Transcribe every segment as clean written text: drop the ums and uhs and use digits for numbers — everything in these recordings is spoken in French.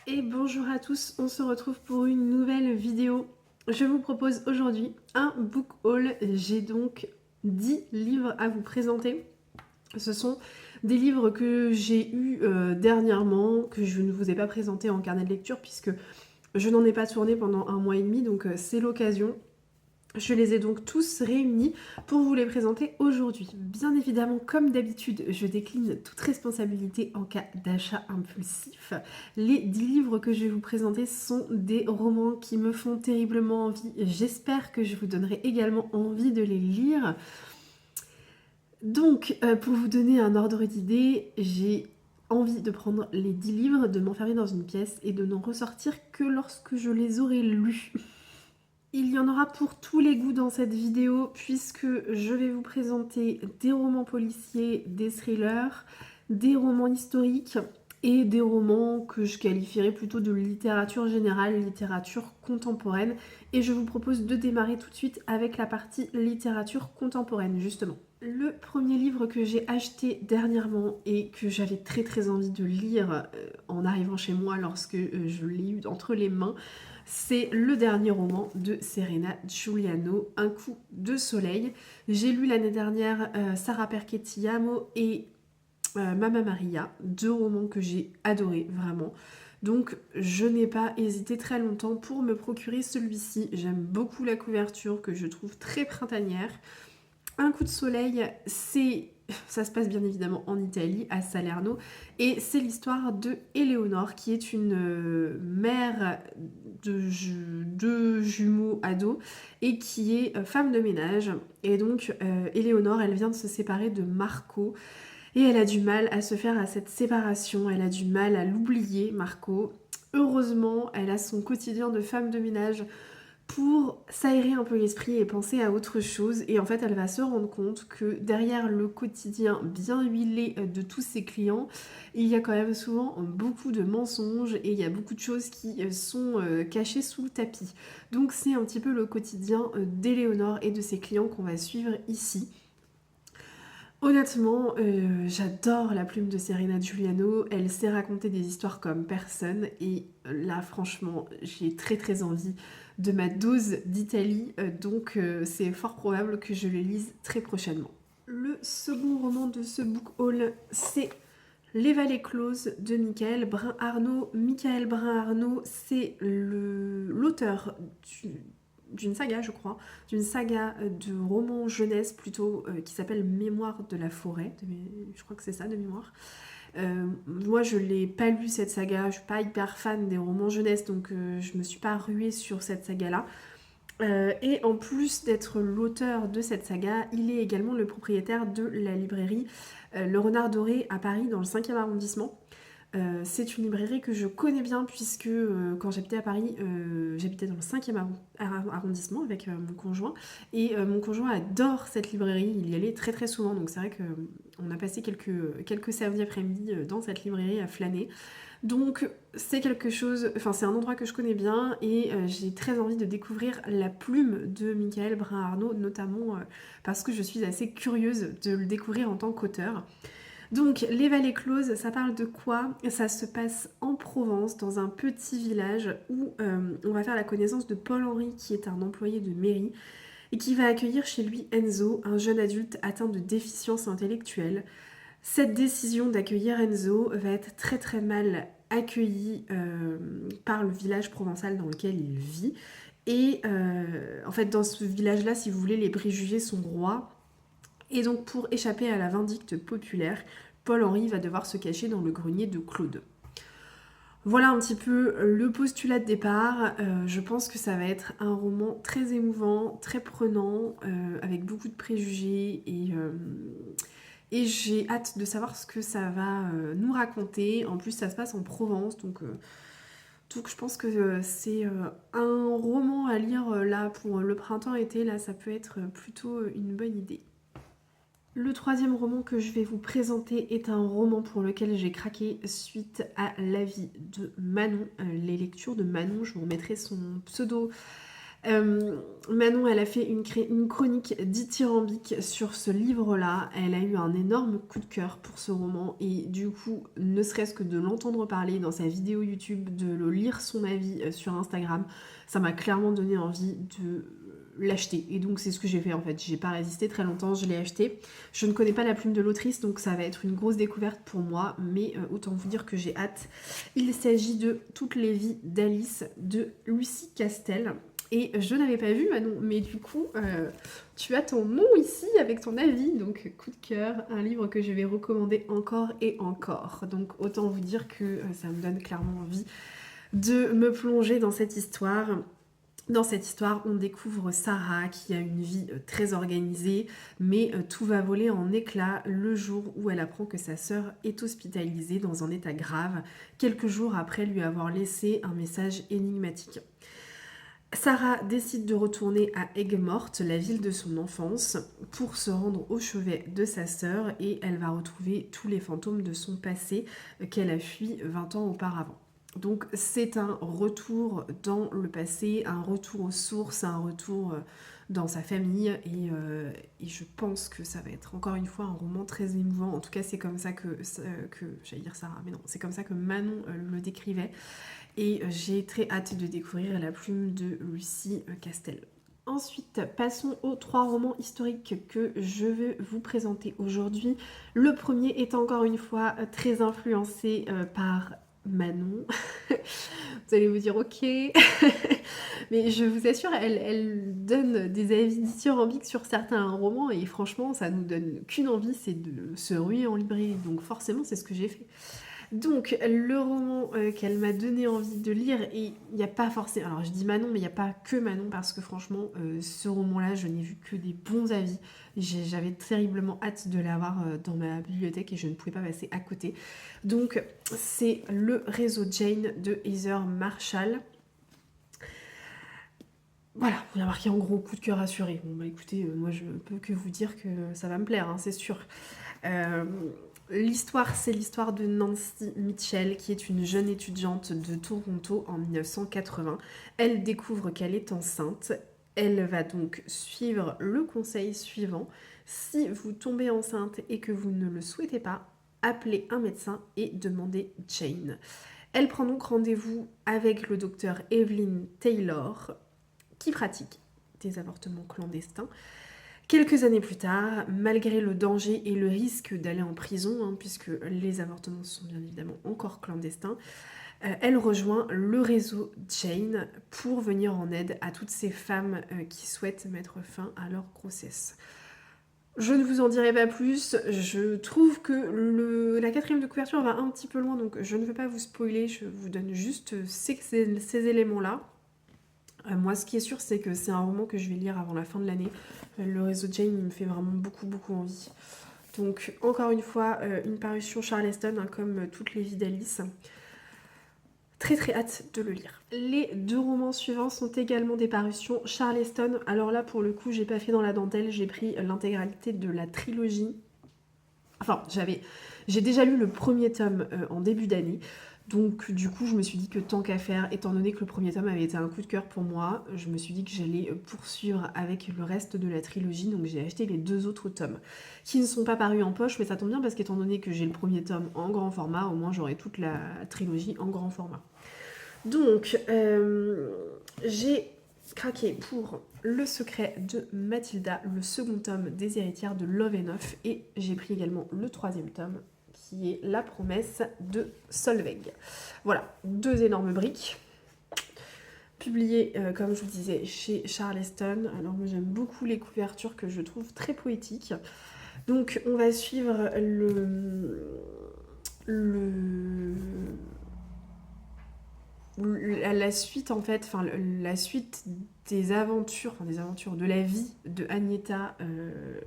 Et bonjour à tous, on se retrouve pour une nouvelle vidéo. Je vous propose aujourd'hui un book haul. J'ai donc 10 livres à vous présenter. Ce sont des livres que j'ai eus dernièrement, que je ne vous ai pas présentés en carnet de lecture puisque je n'en ai pas tourné pendant un mois et demi, donc c'est l'occasion. Je les ai donc tous réunis pour vous les présenter aujourd'hui. Bien évidemment, comme d'habitude, je décline toute responsabilité en cas d'achat impulsif. Les 10 livres que je vais vous présenter sont des romans qui me font terriblement envie. J'espère que je vous donnerai également envie de les lire. Donc, pour vous donner un ordre d'idée, j'ai envie de prendre les 10 livres, de m'enfermer dans une pièce et de n'en ressortir que lorsque je les aurai lus. Il y en aura pour tous les goûts dans cette vidéo puisque je vais vous présenter des romans policiers, des thrillers, des romans historiques et des romans que je qualifierais plutôt de littérature générale, littérature contemporaine. Et je vous propose de démarrer tout de suite avec la partie littérature contemporaine justement. Le premier livre que j'ai acheté dernièrement et que j'avais très envie de lire en arrivant chez moi lorsque je l'ai eu entre les mains, c'est le dernier roman de Serena Giuliano, Un coup de soleil. J'ai lu l'année dernière Sarah Perché Ti Amo et Mamma Maria, deux romans que j'ai adorés vraiment. Donc je n'ai pas hésité très longtemps pour me procurer celui-ci. J'aime beaucoup la couverture que je trouve très printanière. Un coup de soleil, ça se passe bien évidemment en Italie, à Salerno, et c'est l'histoire de Éléonore, qui est une mère de jumeaux ados, et qui est femme de ménage. Et donc, Éléonore, elle vient de se séparer de Marco, et elle a du mal à se faire à cette séparation, elle a du mal à l'oublier, Marco. Heureusement, elle a son quotidien de femme de ménage pour s'aérer un peu l'esprit et penser à autre chose. Et en fait, elle va se rendre compte que derrière le quotidien bien huilé de tous ses clients, il y a quand même souvent beaucoup de mensonges et il y a beaucoup de choses qui sont cachées sous le tapis. Donc c'est un petit peu le quotidien d'Éléonore et de ses clients qu'on va suivre ici. Honnêtement, j'adore la plume de Serena Giuliano. Elle sait raconter des histoires comme personne. Et là, franchement, j'ai très envie de ma dose d'Italie. Donc, c'est fort probable que je le lise très prochainement. Le second roman de ce book haul, c'est Les Vallées Closes de Michael Brun-Arnaud. Michael Brun-Arnaud, c'est l'auteur d'une saga, je crois, d'une saga de romans jeunesse plutôt qui s'appelle Mémoire de la forêt. Je crois que c'est ça, de mémoire. Moi, je l'ai pas lu cette saga, je suis pas hyper fan des romans jeunesse, donc je me suis pas ruée sur cette saga-là. Et en plus d'être l'auteur de cette saga, il est également le propriétaire de la librairie Le Renard Doré à Paris, dans le 5e arrondissement. C'est une librairie que je connais bien puisque quand j'habitais à Paris, j'habitais dans le 5e arrondissement avec mon conjoint. Et mon conjoint adore cette librairie, il y allait très souvent. Donc c'est vrai qu'on a passé quelques samedis après-midi dans cette librairie à flâner. Donc c'est quelque chose, enfin c'est un endroit que je connais bien et j'ai très envie de découvrir la plume de Michael Brun-Arnaud, notamment parce que je suis assez curieuse de le découvrir en tant qu'auteur. Donc, Les Vallées Closes, ça parle de quoi? Ça se passe en Provence, dans un petit village où on va faire la connaissance de Paul-Henri, qui est un employé de mairie, et qui va accueillir chez lui Enzo, un jeune adulte atteint de déficience intellectuelle. Cette décision d'accueillir Enzo va être très mal accueillie par le village provençal dans lequel il vit. Et en fait, dans ce village-là, si vous voulez, les préjugés sont rois. Et donc, pour échapper à la vindicte populaire, Paul-Henri va devoir se cacher dans le grenier de Claude. Voilà un petit peu le postulat de départ. Je pense que ça va être un roman très émouvant, très prenant, avec beaucoup de préjugés et j'ai hâte de savoir ce que ça va nous raconter. En plus, ça se passe en Provence, donc je pense que c'est un roman à lire là pour le printemps-été. Là, ça peut être plutôt une bonne idée. Le troisième roman que je vais vous présenter est un roman pour lequel j'ai craqué suite à l'avis de Manon, les lectures de Manon. Je vous remettrai son pseudo Manon, elle a fait une chronique dithyrambique sur ce livre-là. Elle a eu un énorme coup de cœur pour ce roman et du coup, ne serait-ce que de l'entendre parler dans sa vidéo YouTube, de le lire son avis sur Instagram, ça m'a clairement donné envie de l'acheter. Et donc c'est ce que j'ai fait en fait. J'ai pas résisté très longtemps, je l'ai acheté. Je ne connais pas la plume de l'autrice, donc ça va être une grosse découverte pour moi, mais autant vous dire que j'ai hâte. Il s'agit de Toutes les vies d'Alice de Lucie Castel. Et je n'avais pas vu Manon, mais du coup, tu as ton nom ici avec ton avis, donc coup de cœur, un livre que je vais recommander encore et encore. Donc autant vous dire que ça me donne clairement envie de me plonger dans cette histoire. Dans cette histoire, on découvre Sarah qui a une vie très organisée, mais tout va voler en éclats le jour où elle apprend que sa sœur est hospitalisée dans un état grave, quelques jours après lui avoir laissé un message énigmatique. Sarah décide de retourner à Aigues-Mortes, la ville de son enfance, pour se rendre au chevet de sa sœur et elle va retrouver tous les fantômes de son passé qu'elle a fui 20 ans auparavant. Donc c'est un retour dans le passé, un retour aux sources, un retour dans sa famille et je pense que ça va être encore une fois un roman très émouvant. En tout cas c'est comme ça que j'allais dire Sarah, mais non, c'est comme ça que Manon le décrivait. Et j'ai très hâte de découvrir La plume de Lucie Castel. Ensuite, passons aux 3 romans historiques que je vais vous présenter aujourd'hui. Le premier est encore une fois très influencé par Manon. Vous allez vous dire ok, mais je vous assure, elle donne des avis dithyrambiques sur certains romans et franchement, ça nous donne qu'une envie, c'est de se ruer en librairie. Donc forcément, c'est ce que j'ai fait. Donc, le roman qu'elle m'a donné envie de lire, et il n'y a pas forcément... Alors, je dis Manon, mais il n'y a pas que Manon, parce que franchement, ce roman-là, je n'ai vu que des bons avis. J'avais terriblement hâte de l'avoir dans ma bibliothèque et je ne pouvais pas passer à côté. Donc, c'est Le réseau Jane de Heather Marshall. Voilà, il y a marqué en gros coup de cœur assuré. Bon, bah écoutez, moi, je peux que vous dire que ça va me plaire, hein, c'est sûr. L'histoire, c'est l'histoire de Nancy Mitchell, qui est une jeune étudiante de Toronto en 1980. Elle découvre qu'elle est enceinte. Elle va donc suivre le conseil suivant. Si vous tombez enceinte et que vous ne le souhaitez pas, appelez un médecin et demandez Jane. Elle prend donc rendez-vous avec le docteur Evelyn Taylor, qui pratique des avortements clandestins. Quelques années plus tard, malgré le danger et le risque d'aller en prison, hein, puisque les avortements sont bien évidemment encore clandestins, elle rejoint le réseau Jane pour venir en aide à toutes ces femmes qui souhaitent mettre fin à leur grossesse. Je ne vous en dirai pas plus, je trouve que la 4e de couverture va un petit peu loin, donc je ne veux pas vous spoiler, je vous donne juste ces éléments-là. Moi, ce qui est sûr, c'est que c'est un roman que je vais lire avant la fin de l'année. Le réseau Jane, il me fait vraiment beaucoup, beaucoup envie. Donc, encore une fois, une parution Charleston, hein, comme Toutes les vies d'Alice. Très, très hâte de le lire. Les 2 romans suivants sont également des parutions Charleston. Alors là, pour le coup, j'ai pas fait dans la dentelle, j'ai pris l'intégralité de la trilogie. Enfin, j'ai déjà lu le premier tome en début d'année. Donc du coup, je me suis dit que tant qu'à faire, étant donné que le premier tome avait été un coup de cœur pour moi, je me suis dit que j'allais poursuivre avec le reste de la trilogie. Donc j'ai acheté les 2 autres tomes, qui ne sont pas parus en poche, mais ça tombe bien parce qu'étant donné que j'ai le premier tome en grand format, au moins j'aurai toute la trilogie en grand format. Donc, j'ai craqué pour Le secret de Mathilda, le second tome des héritières de Love and Off, et j'ai pris également le 3e tome, qui est La promesse de Solveig. Voilà, 2 énormes briques, publiées, comme je vous disais, chez Charleston. Alors moi j'aime beaucoup les couvertures que je trouve très poétiques. Donc on va suivre la suite en fait, enfin la suite des aventures de la vie de Agneta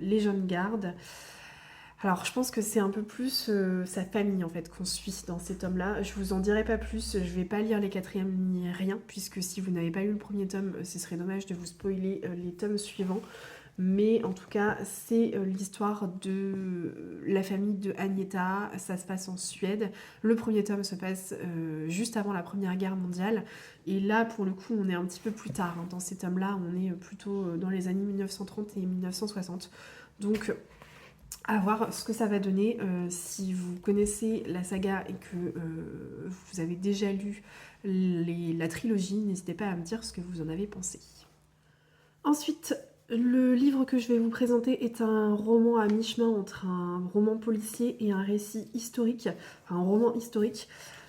Lejongarde. Alors je pense que c'est un peu plus sa famille en fait qu'on suit dans ces tomes-là. Je vous en dirai pas plus, je vais pas lire les 4e ni rien, puisque si vous n'avez pas lu le premier tome, ce serait dommage de vous spoiler les tomes suivants. mais en tout cas c'est l'histoire de la famille de Agneta. Ça se passe en Suède. Le premier tome se passe juste avant la Première Guerre mondiale, et là pour le coup on est un petit peu plus tard, hein. Dans ces tomes là on est plutôt dans les années 1930 et 1960, donc à voir ce que ça va donner. Si vous connaissez la saga et que vous avez déjà lu la trilogie, n'hésitez pas à me dire ce que vous en avez pensé. Ensuite, le livre que je vais vous présenter est un roman à mi-chemin entre un roman policier et un récit historique, enfin un roman historique.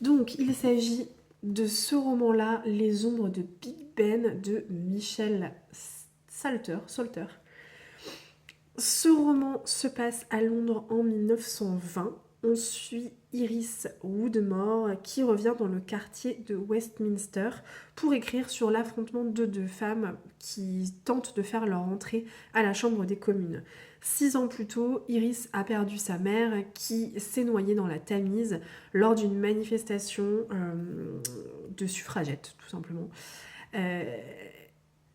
Donc il s'agit de ce roman-là, Les ombres de Big Ben de Michel Salter. Ce roman se passe à Londres en 1920. On suit Iris Woodmore qui revient dans le quartier de Westminster pour écrire sur l'affrontement de deux femmes qui tentent de faire leur entrée à la Chambre des communes. 6 ans plus tôt, Iris a perdu sa mère qui s'est noyée dans la Tamise lors d'une manifestation de suffragettes, tout simplement.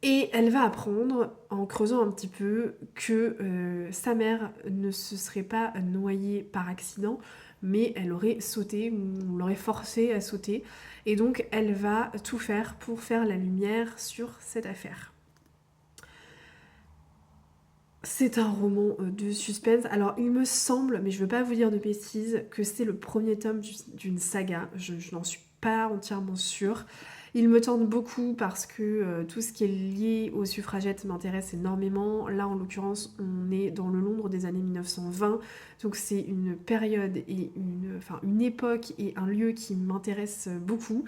Et elle va apprendre, en creusant un petit peu, que sa mère ne se serait pas noyée par accident, mais elle aurait sauté, ou on l'aurait forcée à sauter. Et donc elle va tout faire pour faire la lumière sur cette affaire. C'est un roman de suspense. Alors il me semble, mais je ne veux pas vous dire de bêtises, que c'est le premier tome d'une saga. Je n'en suis pas entièrement sûre. Il me tente beaucoup parce que tout ce qui est lié aux suffragettes m'intéresse énormément. Là, en l'occurrence, on est dans le Londres des années 1920. Donc c'est une période et une époque et un lieu qui m'intéresse beaucoup.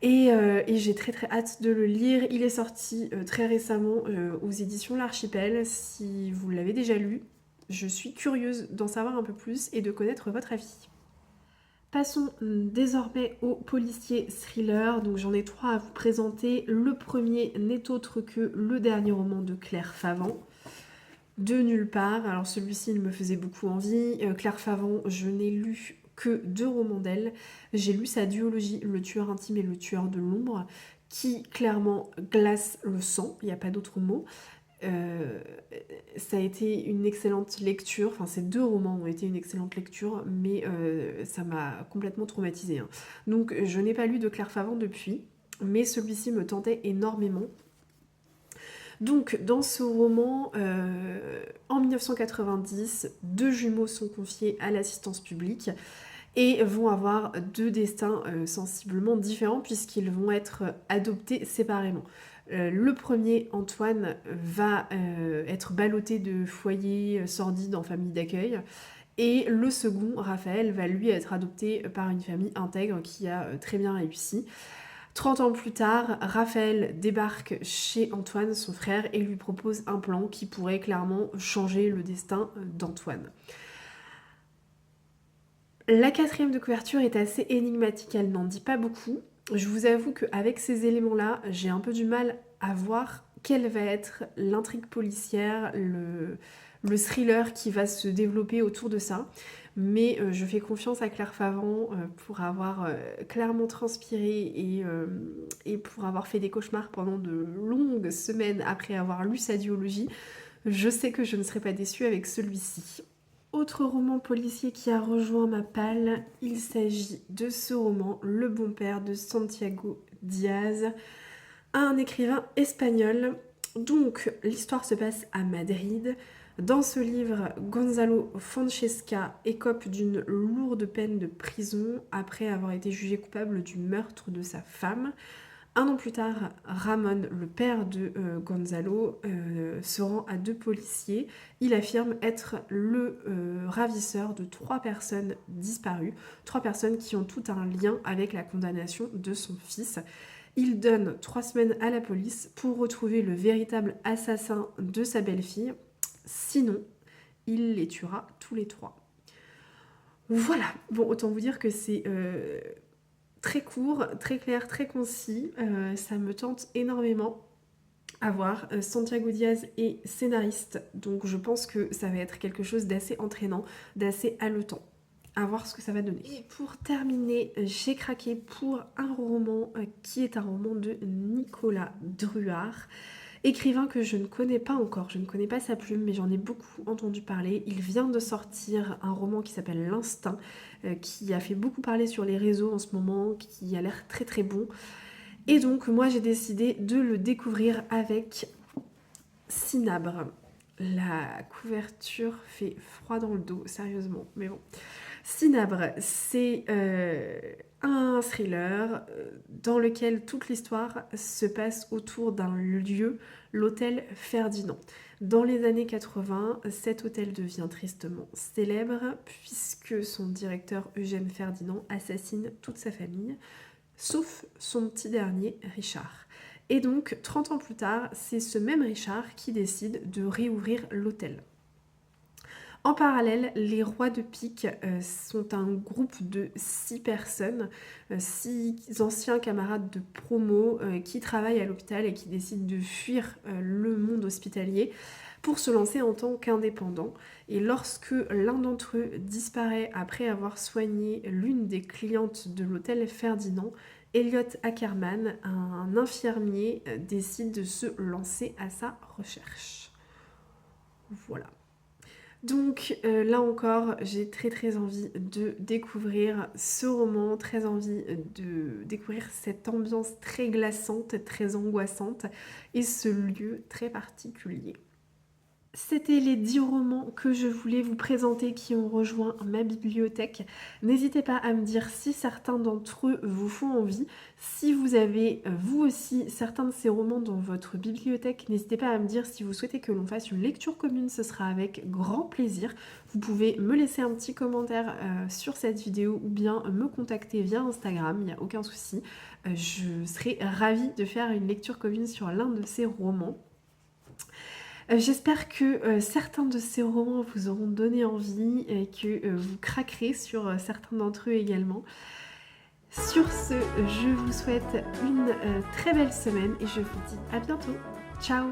Et j'ai très très hâte de le lire. Il est sorti très récemment aux éditions L'Archipel. Si vous l'avez déjà lu, je suis curieuse d'en savoir un peu plus et de connaître votre avis. Passons désormais au policier thriller. Donc j'en ai 3 à vous présenter. Le premier n'est autre que le dernier roman de Claire Favant, De nulle part. Alors celui-ci il me faisait beaucoup envie. Claire Favant, je n'ai lu que 2 romans d'elle. J'ai lu sa duologie Le tueur intime et Le tueur de l'ombre, qui clairement glace le sang, il n'y a pas d'autre mot. Euh, Ça a été une excellente lecture, enfin ces 2 romans ont été une excellente lecture, mais ça m'a complètement traumatisée, hein. Donc je n'ai pas lu de Claire Favant depuis, mais celui-ci me tentait énormément. Donc dans ce roman, en 1990, 2 jumeaux sont confiés à l'assistance publique et vont avoir 2 destins sensiblement différents puisqu'ils vont être adoptés séparément. Le premier, Antoine, va être ballotté de foyers sordides en famille d'accueil. Et le second, Raphaël, va lui être adopté par une famille intègre qui a très bien réussi. 30 ans plus tard, Raphaël débarque chez Antoine, son frère, et lui propose un plan qui pourrait clairement changer le destin d'Antoine. La 4e de couverture est assez énigmatique, elle n'en dit pas beaucoup. Je vous avoue qu'avec ces éléments-là, j'ai un peu du mal à voir quelle va être l'intrigue policière, le thriller qui va se développer autour de ça. Mais je fais confiance à Claire Favant pour avoir clairement transpiré et pour avoir fait des cauchemars pendant de longues semaines après avoir lu sa duologie. Je sais que je ne serai pas déçue avec celui-ci. Autre roman policier qui a rejoint ma palle, il s'agit de ce roman, Le bon père de Santiago Diaz, un écrivain espagnol. Donc l'histoire se passe à Madrid. Dans ce livre, Gonzalo Francesca écope d'une lourde peine de prison après avoir été jugé coupable du meurtre de sa femme. 1 an plus tard, Ramon, le père de Gonzalo, se rend à 2 policiers. Il affirme être le ravisseur de 3 personnes disparues, 3 personnes qui ont tout un lien avec la condamnation de son fils. Il donne 3 semaines à la police pour retrouver le véritable assassin de sa belle-fille. Sinon, il les tuera tous les 3. Voilà, bon, autant vous dire que c'est très court, très clair, très concis. Ça me tente énormément à voir. Santiago Diaz est scénariste, donc je pense que ça va être quelque chose d'assez entraînant, d'assez haletant. À voir ce que ça va donner. Et pour terminer, j'ai craqué pour un roman qui est un roman de Nicolas Druard. Écrivain que je ne connais pas encore, je ne connais pas sa plume, mais j'en ai beaucoup entendu parler. Il vient de sortir un roman qui s'appelle L'Instinct, qui a fait beaucoup parler sur les réseaux en ce moment, qui a l'air très très bon. Et donc moi j'ai décidé de le découvrir avec Cinabre. La couverture fait froid dans le dos, sérieusement, mais bon. Cinabre, c'est un thriller dans lequel toute l'histoire se passe autour d'un lieu, l'hôtel Ferdinand. Dans les années 80, cet hôtel devient tristement célèbre puisque son directeur Eugène Ferdinand assassine toute sa famille, sauf son petit dernier, Richard. Et donc, 30 ans plus tard, c'est ce même Richard qui décide de réouvrir l'hôtel. En parallèle, les Rois de Pique sont un groupe de 6 personnes, 6 anciens camarades de promo qui travaillent à l'hôpital et qui décident de fuir le monde hospitalier pour se lancer en tant qu'indépendants. Et lorsque l'un d'entre eux disparaît après avoir soigné l'une des clientes de l'hôtel Ferdinand, Elliot Ackerman, un infirmier, décide de se lancer à sa recherche. Voilà. Donc là encore, j'ai très très envie de découvrir ce roman, très envie de découvrir cette ambiance très glaçante, très angoissante et ce lieu très particulier. C'était les 10 romans que je voulais vous présenter qui ont rejoint ma bibliothèque. N'hésitez pas à me dire si certains d'entre eux vous font envie. Si vous avez vous aussi certains de ces romans dans votre bibliothèque, n'hésitez pas à me dire si vous souhaitez que l'on fasse une lecture commune, ce sera avec grand plaisir. Vous pouvez me laisser un petit commentaire sur cette vidéo ou bien me contacter via Instagram, il n'y a aucun souci. Je serai ravie de faire une lecture commune sur l'un de ces romans. J'espère que certains de ces romans vous auront donné envie et que vous craquerez sur certains d'entre eux également. Sur ce, je vous souhaite une très belle semaine et je vous dis à bientôt. Ciao!